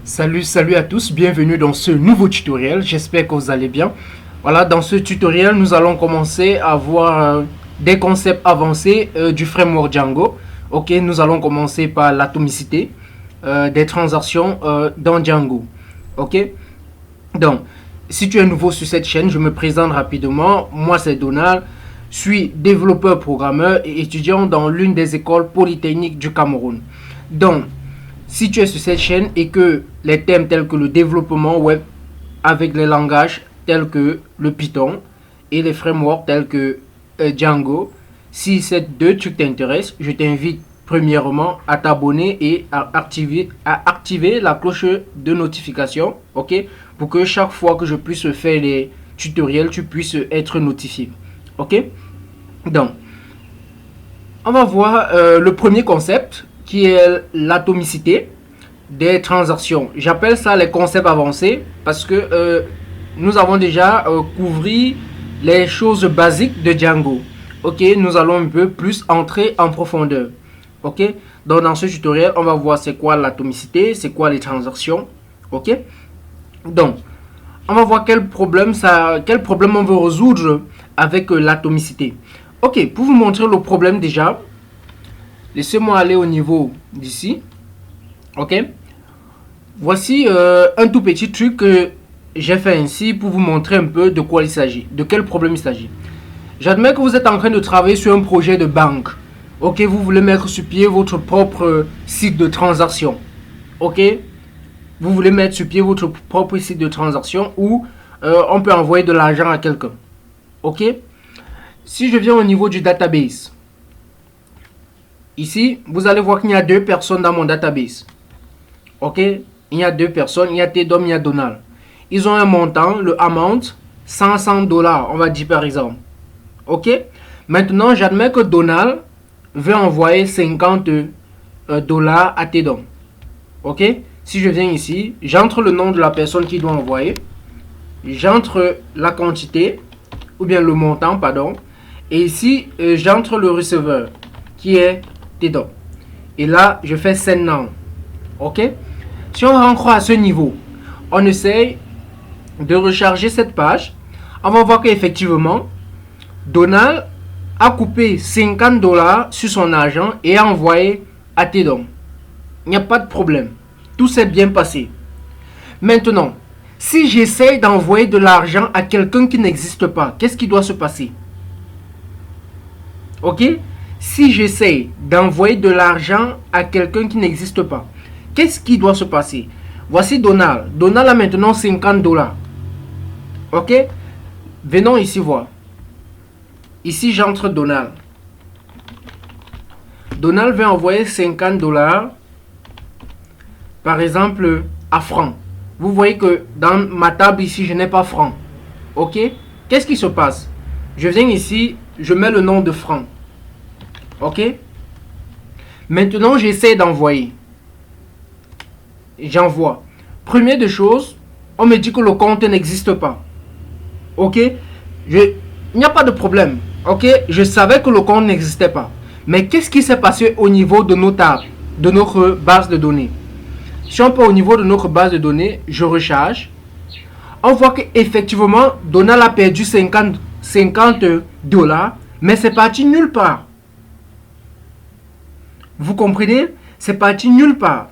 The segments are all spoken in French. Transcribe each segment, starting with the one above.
Salut à tous, bienvenue dans ce nouveau tutoriel, j'espère que vous allez bien. Voilà, dans ce tutoriel, nous allons commencer à voir des concepts avancés du framework Django. Ok, nous allons commencer par l'atomicité des transactions dans Django. Ok, donc, si tu es nouveau sur cette chaîne, je me présente rapidement. Moi, c'est Donald, je suis développeur programmeur et étudiant dans l'une des écoles polytechniques du Cameroun. Donc, si tu es sur cette chaîne et que les thèmes tels que le développement web avec les langages tels que le Python et les frameworks tels que Django, si ces deux trucs t'intéressent, je t'invite premièrement à t'abonner et à activer la cloche de notification, ok, pour que chaque fois que je puisse faire les tutoriels, tu puisses être notifié, ok. Donc, on va voir le premier concept qui est l'atomicité des transactions. J'appelle ça les concepts avancés parce que nous avons déjà couvert les choses basiques de Django. Ok, nous allons un peu plus entrer en profondeur. Ok, donc dans ce tutoriel, on va voir c'est quoi l'atomicité, c'est quoi les transactions. Ok, donc on va voir quel problème on veut résoudre avec l'atomicité. Ok, pour vous montrer le problème déjà, laissez-moi aller au niveau d'ici. Ok. Voici un tout petit truc que j'ai fait ainsi pour vous montrer un peu de quoi il s'agit. De quel problème il s'agit. J'admets que vous êtes en train de travailler sur un projet de banque. Ok. Vous voulez mettre sur pied votre propre site de transaction. Ok. Vous voulez mettre sur pied votre propre site de transaction où on peut envoyer de l'argent à quelqu'un. Ok. Si je viens au niveau du database. Ici, vous allez voir qu'il y a deux personnes dans mon database. Ok, il y a deux personnes, il y a Tedom, il y a Donald. Ils ont un montant, le amount, $500, on va dire par exemple. Ok, maintenant j'admets que Donald veut envoyer $50 à Tedom. Ok, si je viens ici, j'entre le nom de la personne qui doit envoyer. J'entre la quantité, ou bien le montant, pardon. Et ici, j'entre le receveur, qui est Tedom. Et là, je fais send now. Ok. Si on rentre à ce niveau, on essaye de recharger cette page. On va voir qu'effectivement, Donald a coupé $50 sur son argent et a envoyé à Tedom. Il n'y a pas de problème. Tout s'est bien passé. Maintenant, si j'essaye d'envoyer de l'argent à quelqu'un qui n'existe pas, qu'est-ce qui doit se passer? Ok? Si j'essaie d'envoyer de l'argent à quelqu'un qui n'existe pas, qu'est-ce qui doit se passer? Voici Donald. Donald a maintenant $50. Ok? Venons ici voir. Ici, j'entre Donald. Donald veut envoyer $50, par exemple, à francs. Vous voyez que dans ma table ici, je n'ai pas francs. Ok? Qu'est-ce qui se passe? Je viens ici, je mets le nom de francs. Ok. Maintenant, j'essaie d'envoyer. J'envoie. Première des choses, on me dit que le compte n'existe pas. Ok. Il n'y a pas de problème. Ok. Je savais que le compte n'existait pas. Mais qu'est-ce qui s'est passé au niveau de nos tables, de notre base de données? Si on peut au niveau de notre base de données, je recharge. On voit qu'effectivement, Donald a perdu 50 $, mais c'est parti nulle part. Vous comprenez? C'est parti nulle part.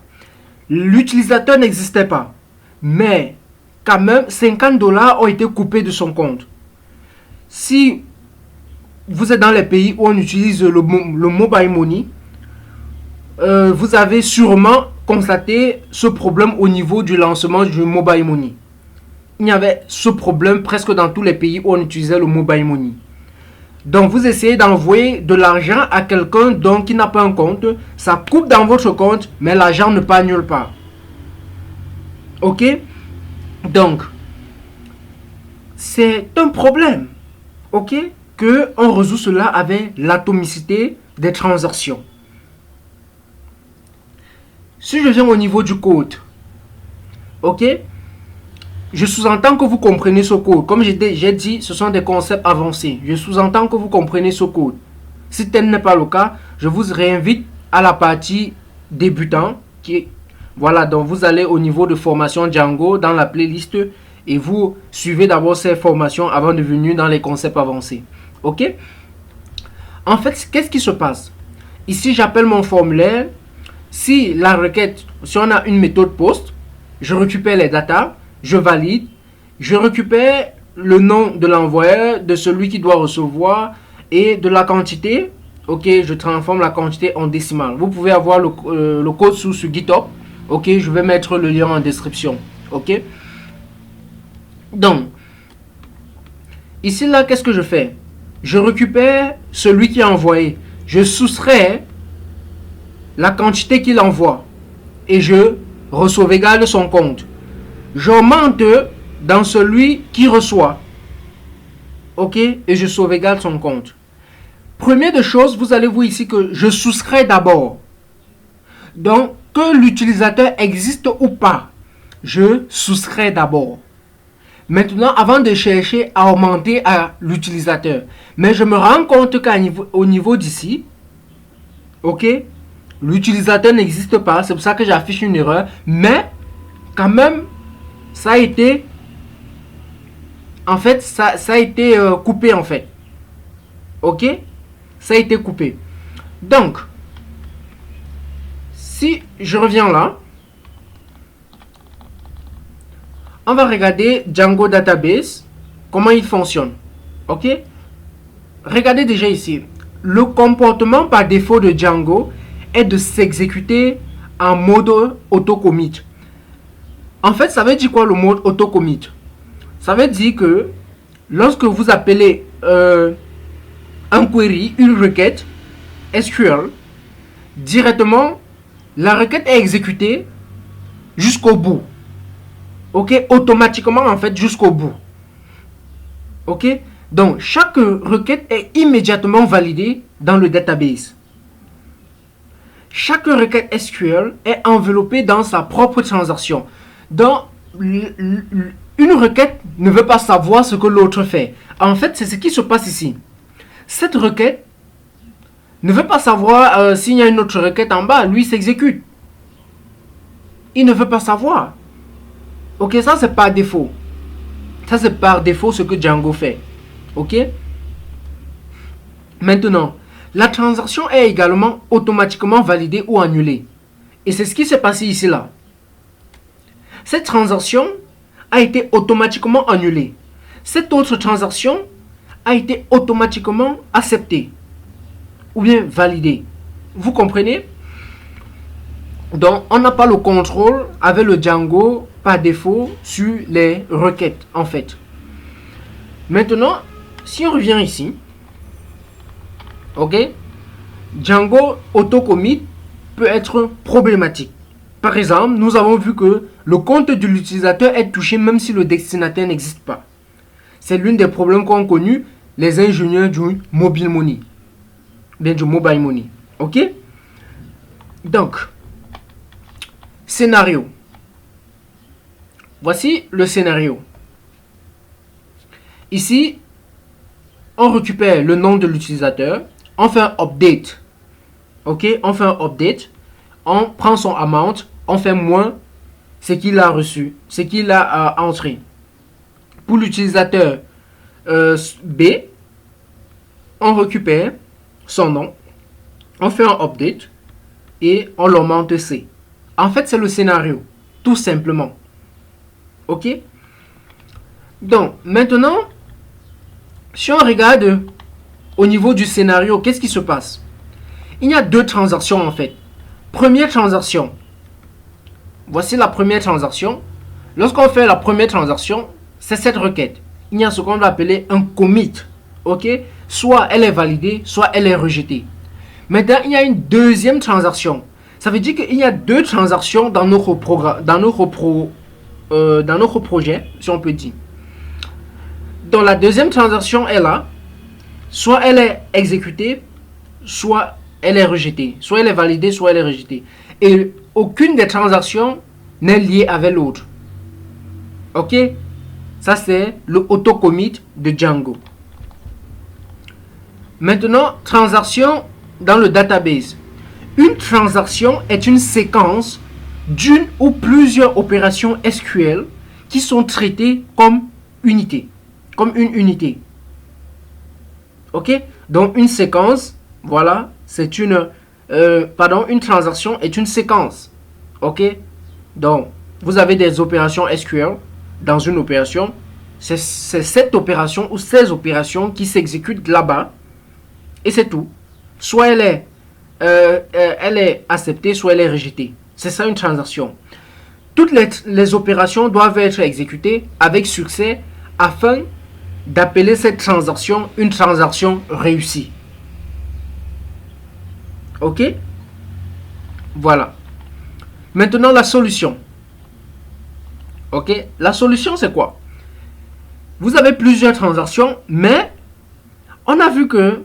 L'utilisateur n'existait pas. Mais, quand même, $50 ont été coupés de son compte. Si vous êtes dans les pays où on utilise le mobile money, vous avez sûrement constaté ce problème au niveau du lancement du mobile money. Il y avait ce problème presque dans tous les pays où on utilisait le mobile money. Donc, vous essayez d'envoyer de l'argent à quelqu'un qui n'a pas un compte. Ça coupe dans votre compte, mais l'argent ne part nulle part. Ok? Donc, c'est un problème. Ok? Que on résout cela avec l'atomicité des transactions. Si je viens au niveau du code, ok? Je sous-entends que vous comprenez ce code. Comme j'ai dit, ce sont des concepts avancés. Je sous-entends que vous comprenez ce code. Si tel n'est pas le cas, je vous réinvite à la partie débutant Voilà, donc vous allez au niveau de formation Django dans la playlist et vous suivez d'abord ces formations avant de venir dans les concepts avancés. Ok? En fait, qu'est-ce qui se passe? Ici, j'appelle mon formulaire. Si la requête, si on a une méthode post, je récupère les datas, je valide, je récupère le nom de l'envoyeur, de celui qui doit recevoir et de la quantité. Ok, je transforme la quantité en décimale. Vous pouvez avoir le code sur GitHub. Ok, je vais mettre le lien en description. Ok. Donc, ici là, qu'est-ce que je fais? Je récupère celui qui a envoyé. Je soustrais la quantité qu'il envoie et je sauvegarde son compte. J'augmente dans celui qui reçoit. Ok, et je sauvegarde son compte. Première des choses, vous allez voir ici que je soustrais d'abord. Donc, que l'utilisateur existe ou pas, je soustrais d'abord. Maintenant, avant de chercher à augmenter à l'utilisateur, mais je me rends compte qu'au niveau d'ici, ok, l'utilisateur n'existe pas, c'est pour ça que j'affiche une erreur, mais quand même, ça a été, en fait, ça a été coupé en fait. Ok, ça a été coupé. Donc, si je reviens là, on va regarder Django Database, comment il fonctionne. Ok, regardez déjà ici. Le comportement par défaut de Django est de s'exécuter en mode auto-commit. En fait, ça veut dire quoi le mode auto-commit? Ça veut dire que lorsque vous appelez un query, une requête SQL, directement, la requête est exécutée jusqu'au bout. Ok, automatiquement en fait jusqu'au bout. Ok, donc chaque requête est immédiatement validée dans le database. Chaque requête SQL est enveloppée dans sa propre transaction. Donc, une requête ne veut pas savoir ce que l'autre fait. En fait, c'est ce qui se passe ici. Cette requête ne veut pas savoir s'il y a une autre requête en bas. Lui s'exécute. Il ne veut pas savoir. Ok, ça c'est par défaut. Ça c'est par défaut ce que Django fait. Ok. Maintenant, la transaction est également automatiquement validée ou annulée. Et c'est ce qui s'est passé ici là. Cette transaction a été automatiquement annulée. Cette autre transaction a été automatiquement acceptée ou bien validée. Vous comprenez? Donc, on n'a pas le contrôle avec le Django par défaut sur les requêtes en fait. Maintenant, si on revient ici, ok, Django auto-commit peut être problématique. Par exemple, nous avons vu que le compte de l'utilisateur est touché même si le destinataire n'existe pas. C'est l'un des problèmes qu'ont connu les ingénieurs du mobile money. Bien du mobile money. Ok? Donc, scénario. Voici le scénario. Ici, on récupère le nom de l'utilisateur. On fait un update. Ok? On fait un update. On prend son amount. On fait moins ce qu'il a reçu. Ce qu'il a entré. Pour l'utilisateur B, on récupère son nom. On fait un update. Et on l'augmente C. En fait, c'est le scénario. Tout simplement. Ok? Donc, maintenant, si on regarde au niveau du scénario, qu'est-ce qui se passe? Il y a deux transactions en fait. Première transaction. Voici la première transaction. Lorsqu'on fait la première transaction, c'est cette requête. Il y a ce qu'on va appeler un commit. Ok? Soit elle est validée, soit elle est rejetée. Maintenant, il y a une deuxième transaction. Ça veut dire qu'il y a deux transactions dans notre programme, dans notre projet, si on peut dire. Donc la deuxième transaction est là. Soit elle est exécutée, soit elle est rejetée. Soit elle est validée, soit elle est rejetée. Et aucune des transactions n'est liée avec l'autre. Ok? Ça c'est le auto-commit de Django. Maintenant, transaction dans le database. Une transaction est une séquence d'une ou plusieurs opérations SQL qui sont traitées comme unité, comme une unité. Ok? Donc une séquence, voilà, c'est une transaction est une séquence. Ok? Donc vous avez des opérations SQL dans une opération. C'est cette opération ou ces opérations qui s'exécutent là-bas. Et c'est tout. Soit elle est acceptée, soit elle est rejetée. C'est ça une transaction. Toutes les opérations doivent être exécutées avec succès afin d'appeler cette transaction une transaction réussie. Ok? Voilà. Maintenant, la solution. Ok? La solution, c'est quoi? Vous avez plusieurs transactions, mais on a vu que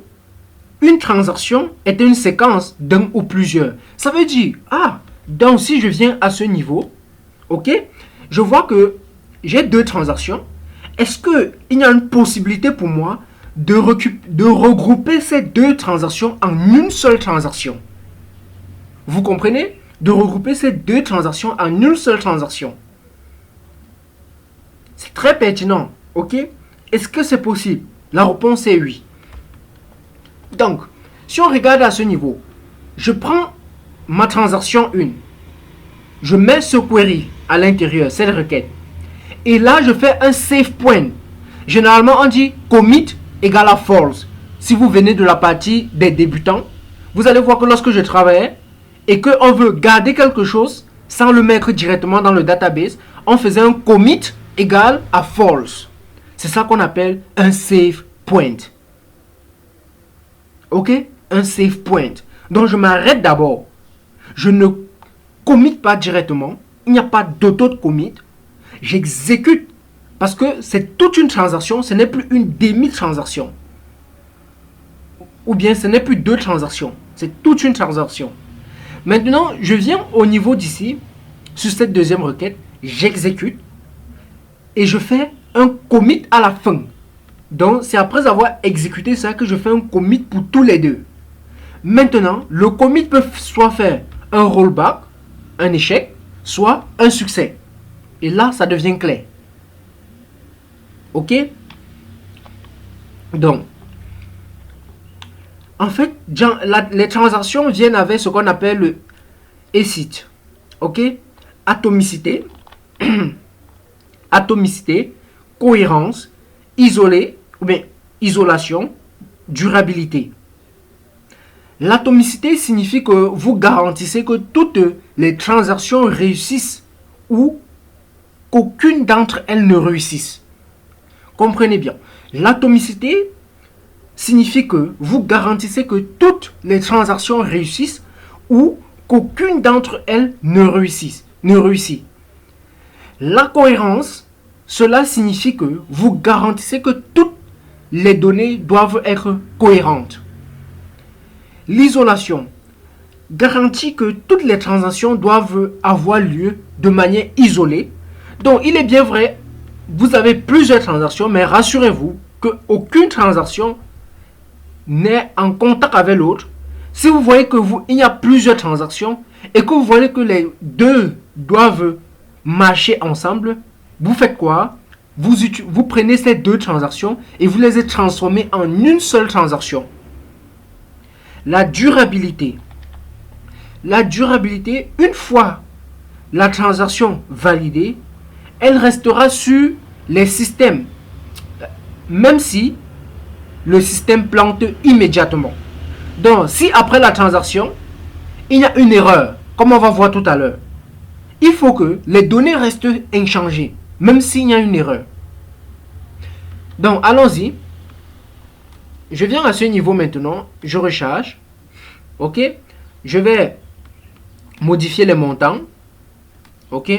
une transaction est une séquence d'un ou plusieurs. Ça veut dire, donc si je viens à ce niveau, ok, je vois que j'ai deux transactions. Est-ce qu'il y a une possibilité pour moi de regrouper ces deux transactions en une seule transaction? Vous comprenez? De regrouper ces deux transactions en une seule transaction. C'est très pertinent, ok? Est-ce que c'est possible? La réponse est oui. Donc, si on regarde à ce niveau, je prends ma transaction 1. Je mets ce query à l'intérieur, cette requête. Et là, je fais un save point. Généralement, on dit commit égale à false. Si vous venez de la partie des débutants, vous allez voir que lorsque je travaillais et qu'on veut garder quelque chose sans le mettre directement dans le database, on faisait un commit égale à false. C'est ça qu'on appelle un save point. Ok? Un save point. Donc, je m'arrête d'abord. Je ne commit pas directement. Il n'y a pas d'auto-commit. J'exécute parce que c'est toute une transaction. Ce n'est plus une demi-transaction. Ou bien ce n'est plus deux transactions. C'est toute une transaction. Maintenant, je viens au niveau d'ici. Sur cette deuxième requête, j'exécute. Et je fais un commit à la fin. Donc, c'est après avoir exécuté ça que je fais un commit pour tous les deux. Maintenant, le commit peut soit faire un rollback, un échec, soit un succès. Et là, ça devient clair. Ok? Donc, en fait, les transactions viennent avec ce qu'on appelle le ACID. Ok? Atomicité, atomicité, cohérence, isolé, ou bien isolation, durabilité. L'atomicité signifie que vous garantissez que toutes les transactions réussissent ou qu'aucune d'entre elles ne réussisse. Comprenez bien. L'atomicité signifie que vous garantissez que toutes les transactions réussissent ou qu'aucune d'entre elles ne réussit. La cohérence, cela signifie que vous garantissez que toutes les données doivent être cohérentes. L'isolation garantit que toutes les transactions doivent avoir lieu de manière isolée. Donc, il est bien vrai, vous avez plusieurs transactions, mais rassurez-vous qu'aucune transaction n'est en contact avec l'autre. Si vous voyez qu'il y a plusieurs transactions et que vous voyez que les deux doivent marcher ensemble, vous faites quoi? Vous prenez ces deux transactions et vous les transformez en une seule transaction. La durabilité. La durabilité, une fois la transaction validée, elle restera sur les systèmes, même si le système plante immédiatement. Donc, si après la transaction, il y a une erreur, comme on va voir tout à l'heure, il faut que les données restent inchangées, même s'il y a une erreur. Donc, allons-y. Je viens à ce niveau maintenant, je recharge. Ok? Je vais modifier les montants. Ok?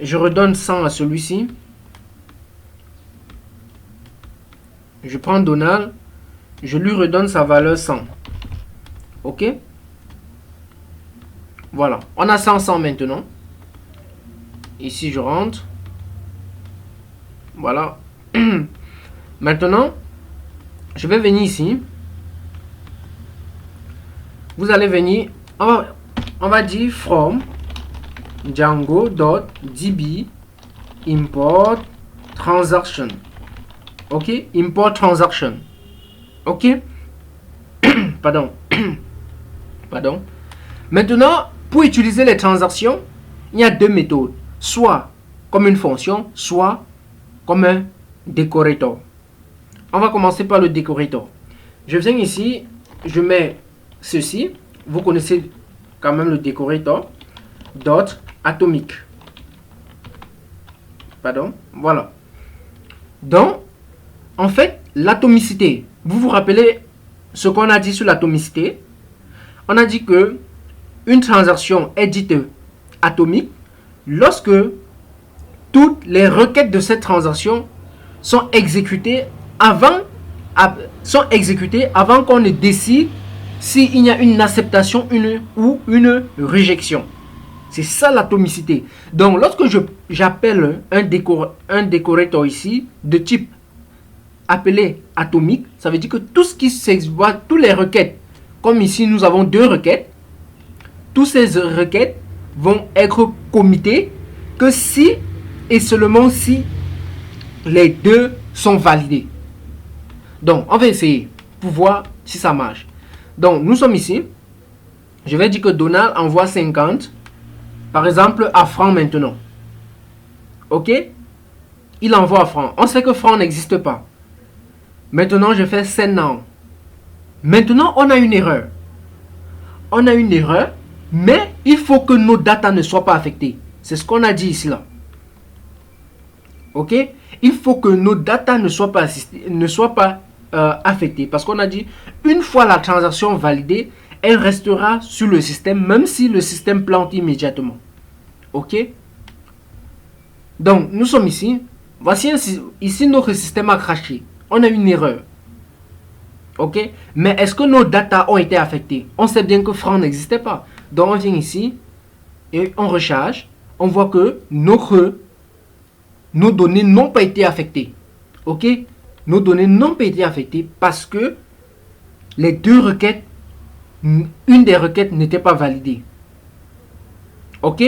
Je redonne 100 à celui-ci. Je prends Donald. Je lui redonne sa valeur 100. Ok? Voilà. On a 100 maintenant. Ici, je rentre. Voilà. Maintenant, je vais venir ici. Vous allez venir, on va dire from Django.db import transaction. Ok, import transaction. Ok, pardon. Pardon. Maintenant, pour utiliser les transactions, il y a deux méthodes. Soit comme une fonction, soit comme un decorator. On va commencer par le decorator. Je viens ici, je mets ceci. Vous connaissez quand même le decorator. Dot atomic. Pardon. Voilà. Donc, en fait, l'atomicité. Vous vous rappelez ce qu'on a dit sur l'atomicité? On a dit que une transaction est dite atomique lorsque toutes les requêtes de cette transaction sont exécutées avant qu'on ne décide s'il y a une acceptation ou une réjection. C'est ça l'atomicité. Donc, lorsque j'appelle un décorateur ici de type appelé atomique, ça veut dire que tout ce qui s'exécute, toutes les requêtes, comme ici nous avons deux requêtes, toutes ces requêtes vont être committées que si et seulement si les deux sont validés. Donc, on va essayer pour voir si ça marche. Donc, nous sommes ici. Je vais dire que Donald envoie 50, par exemple, à Franck maintenant. Ok? Il envoie à Franck. On sait que Franck n'existe pas. Maintenant, je fais send now. Maintenant, on a une erreur. On a une erreur, mais il faut que nos datas ne soient pas affectées. C'est ce qu'on a dit ici là. Ok? Il faut que nos datas ne soient pas affectées. Parce qu'on a dit, une fois la transaction validée, elle restera sur le système, même si le système plante immédiatement. Ok? Donc, nous sommes ici. Voici ici notre système a craché. On a une erreur. Ok? Mais est-ce que nos datas ont été affectées? On sait bien que Franck n'existait pas. Donc, on vient ici et on recharge. On voit que nos données n'ont pas été affectées. Ok? Nos données n'ont pas été affectées parce que les deux requêtes, une des requêtes n'était pas validée. Ok?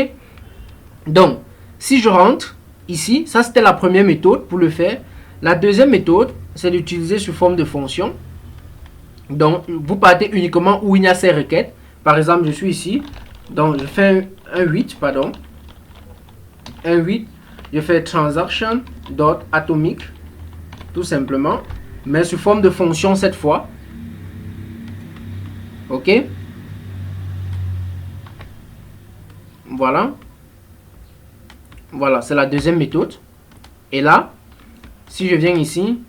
Donc, si je rentre ici, ça c'était la première méthode pour le faire. La deuxième méthode, c'est d'utiliser sous forme de fonction. Donc, vous partez uniquement où il y a ces requêtes. Par exemple, je suis ici. Donc, je fais un 8, pardon. Un 8. Je fais transaction.atomic. Tout simplement. Mais sous forme de fonction cette fois. Ok. Voilà. Voilà, c'est la deuxième méthode. Et là, si je viens ici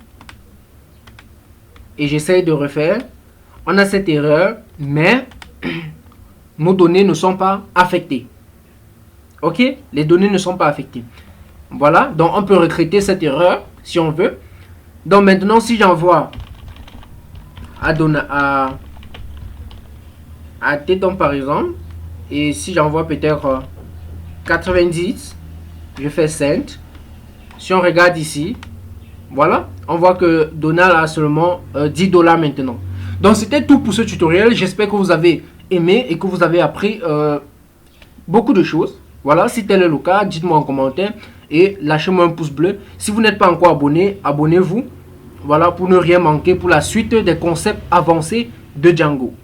et j'essaye de refaire, on a cette erreur, mais nos données ne sont pas affectées. Ok? Les données ne sont pas affectées. Voilà, donc on peut recréer cette erreur si on veut. Donc maintenant, si j'envoie à Téton par exemple, et si j'envoie peut-être 90, je fais send. Si on regarde ici, voilà, on voit que Donald a seulement $10 maintenant. Donc c'était tout pour ce tutoriel. J'espère que vous avez aimé et que vous avez appris beaucoup de choses. Voilà, si tel est le cas, dites-moi en commentaire et lâchez-moi un pouce bleu. Si vous n'êtes pas encore abonné, abonnez-vous. Voilà, pour ne rien manquer pour la suite des concepts avancés de Django.